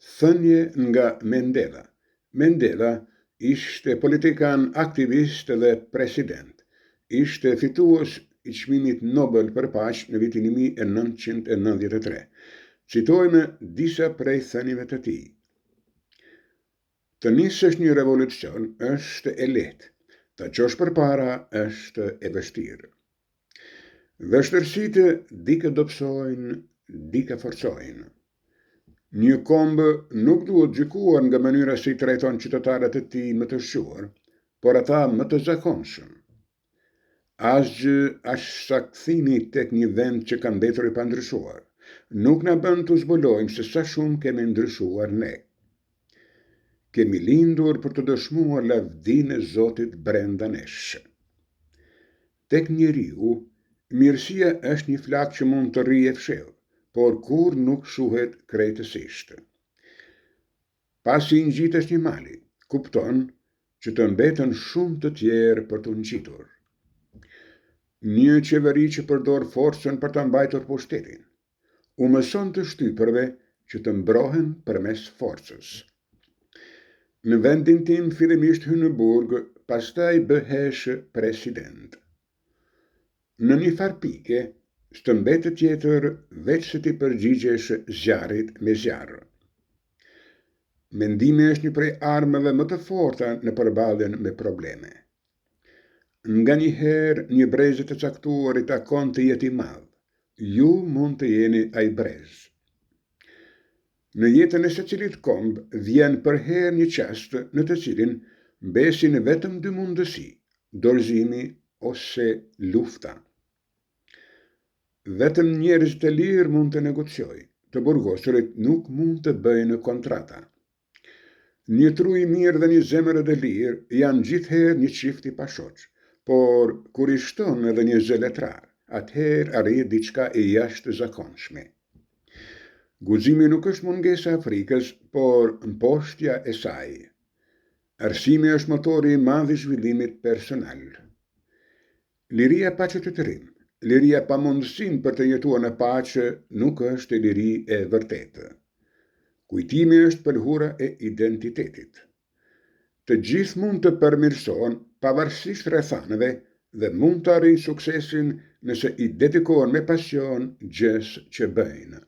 Thënie nga Mandela. Mandela ishte politikan aktivist dhe president. Ishte fitues I çmimit Nobel për paqe në vitin 1993. Citojmë disa prej thënieve të tij. Të nisësh një revolucion është e lehtë, të çosh përpara është e vështirë. Vështirësitë dikë dobësojnë, dikë forcojnë. Një kombë nuk duhet gjykuar nga mënyra si trajton qytetarët e tij më të shquar, por ata më të zakonshëm. As sakthimi tek një vend që ka mbetur I pandryshuar nuk na bën të zbulojmë se sa shumë kemi ndryshuar ne. Kemi lindur për të dëshmuar lavdinë e Zotit brenda nesh. Tek njeriu, mirësia është një flak që mund të rrijë fshehtë, por kur nuk shuhet krejtësisht. Pasi ngjitesh një mali, kupton që të mbeten shumë të tjerë për të ngjitur. Një qeveri që përdor forcën për të mbajtur pushtetin, u mëson të shtypërve që të mbrohen përmes forcës. Në vendin tim fillimisht hy në burg, pastaj bëhesh president. Në një farpike, s'të mbetet tjetër veç se ti përgjigjesh zjarrit me zjarr. Mendimi është një prej armëve më të forta në përballjen me probleme. Nganjëherë një brez të caktuar I takon të jetë I madh. Ju mund të jeni ai brez. Në jetën e secilit komb vjen përherë një çast në të cilin mbesin vetëm dy mundësi, dorëzimi ose lufta. Vetëm njerëz të lirë mund të negociojnë, të burgosurit nuk mund të bëjnë kontrata. Një tru I mirë dhe një zemër e lirë janë gjithherë një çift I pashoq, por kur I shton edhe një zeletrar, atëherë arrin diçka e jashtëzakonshme. Guximi nuk është mungesa e frikës, por mposhtja e saj. Arsimi është motori I madh I zhvillimit personal. Liria pa qytetërim, liria pa mundësinë për të jetuar në paqe nuk është liri e vërtetë. Kujtimi është pëlhura e identitetit. Të gjithë mund të përmirësohen pavarësisht rrethanave dhe mund të arrijnë suksesin nëse I dedikohen me pasion gjës që bëjnë.